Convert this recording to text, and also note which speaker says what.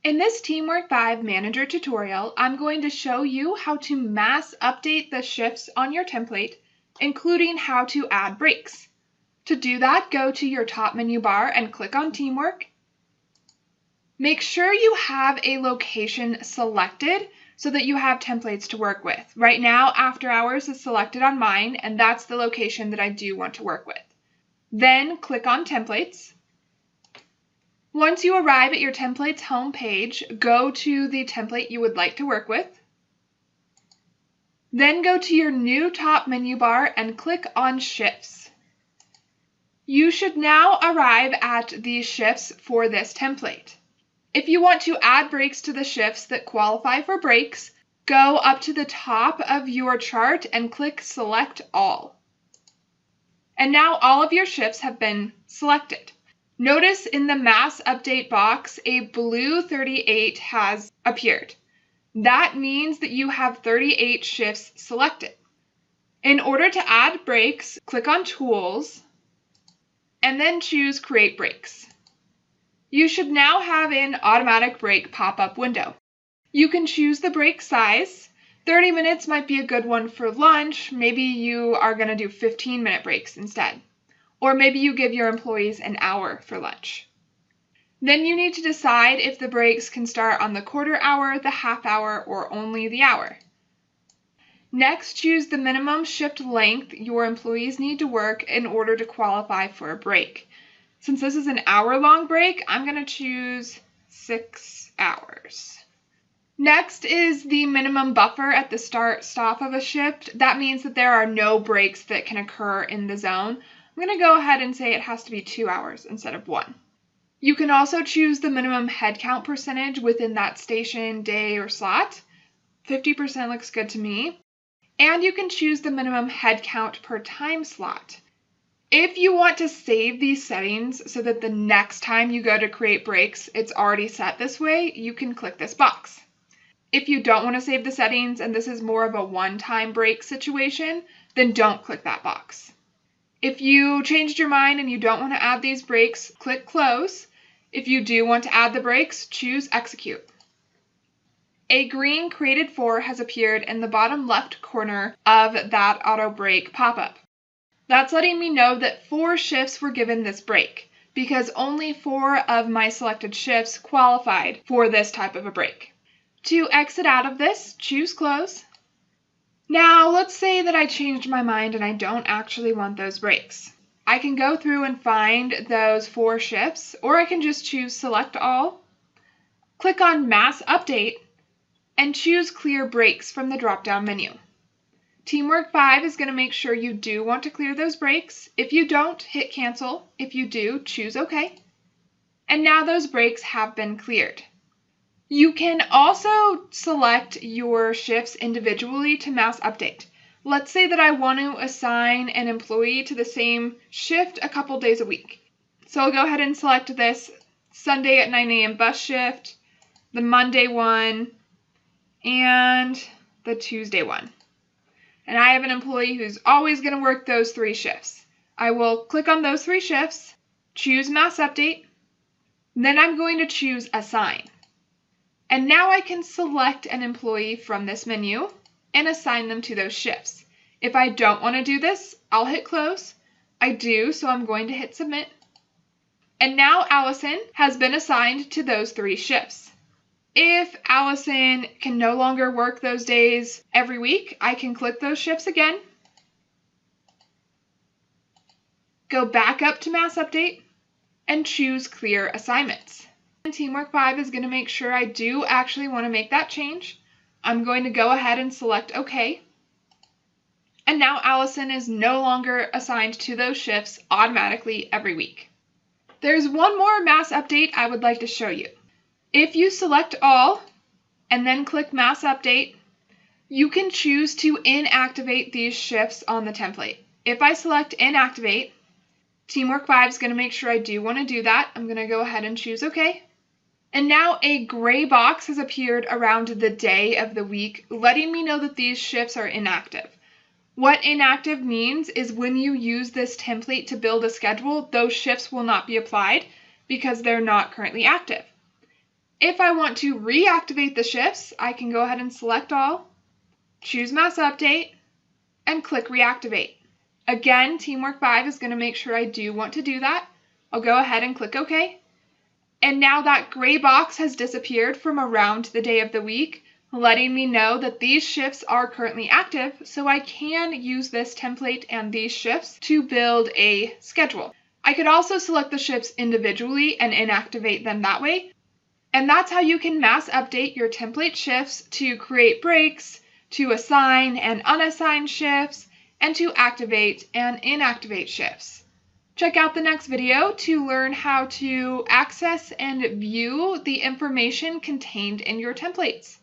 Speaker 1: In this Teamwork 5 Manager tutorial, I'm going to show you how to mass update the shifts on your template, including how to add breaks. To do that, go to your top menu bar and click on Teamwork. Make sure you have a location selected so that you have templates to work with. Right now, After Hours is selected on mine, and that's the location that I do want to work with. Then click on Templates. Once you arrive at your templates home page, go to the template you would like to work with. Then go to your new top menu bar and click on Shifts. You should now arrive at the shifts for this template. If you want to add breaks to the shifts that qualify for breaks, go up to the top of your chart and click Select All. And now all of your shifts have been selected. Notice in the Mass Update box, a blue 38 has appeared. That means that you have 38 shifts selected. In order to add breaks, click on Tools, and then choose Create Breaks. You should now have an automatic break pop-up window. You can choose the break size. 30 minutes might be a good one for lunch. Maybe you are going to do 15-minute breaks instead. Or maybe you give your employees an hour for lunch. Then you need to decide if the breaks can start on the quarter hour, the half hour, or only the hour. Next, choose the minimum shift length your employees need to work in order to qualify for a break. Since this is an hour-long break, I'm going to choose 6 hours. Next is the minimum buffer at the stop of a shift. That means that there are no breaks that can occur in the zone. I'm going to go ahead and say it has to be 2 hours instead of 1. You can also choose the minimum headcount percentage within that station, day, or slot. 50% looks good to me. And you can choose the minimum headcount per time slot. If you want to save these settings so that the next time you go to create breaks, it's already set this way, you can click this box. If you don't want to save the settings and this is more of a one-time break situation, then don't click that box. If you changed your mind and you don't want to add these breaks, click Close. If you do want to add the breaks, choose Execute. A green Created For has appeared in the bottom left corner of that auto break pop-up. That's letting me know that 4 shifts were given this break, because only 4 of my selected shifts qualified for this type of a break. To exit out of this, choose Close. Now, let's say that I changed my mind and I don't actually want those breaks. I can go through and find those 4 shifts, or I can just choose Select All, click on Mass Update, and choose Clear Breaks from the drop-down menu. Teamwork 5 is going to make sure you do want to clear those breaks. If you don't, hit Cancel. If you do, choose OK. And now those breaks have been cleared. You can also select your shifts individually to mass update. Let's say that I want to assign an employee to the same shift a couple days a week. So I'll go ahead and select this Sunday at 9 a.m. bus shift, the Monday one, and the Tuesday one. And I have an employee who's always going to work those 3 shifts. I will click on those 3 shifts, choose Mass Update, then I'm going to choose Assign. And now I can select an employee from this menu and assign them to those shifts. If I don't want to do this, I'll hit Close. I do, so I'm going to hit Submit. And now Allison has been assigned to those 3 shifts. If Allison can no longer work those days every week, I can click those shifts again, go back up to Mass Update, and choose Clear Assignments. Teamwork 5 is going to make sure I do actually want to make that change. I'm going to go ahead and select OK. And now Allison is no longer assigned to those shifts automatically every week. There's one more Mass Update I would like to show you. If you select All and then click Mass Update, you can choose to inactivate these shifts on the template. If I select Inactivate, Teamwork 5 is going to make sure I do want to do that. I'm going to go ahead and choose OK. And now a gray box has appeared around the day of the week, letting me know that these shifts are inactive. What inactive means is when you use this template to build a schedule, those shifts will not be applied because they're not currently active. If I want to reactivate the shifts, I can go ahead and select all, choose Mass Update, and click Reactivate. Again, Teamwork 5 is going to make sure I do want to do that. I'll go ahead and click OK. And now that gray box has disappeared from around the day of the week, letting me know that these shifts are currently active, so I can use this template and these shifts to build a schedule. I could also select the shifts individually and inactivate them that way. And that's how you can mass update your template shifts to create breaks, to assign and unassign shifts, and to activate and inactivate shifts. Check out the next video to learn how to access and view the information contained in your templates.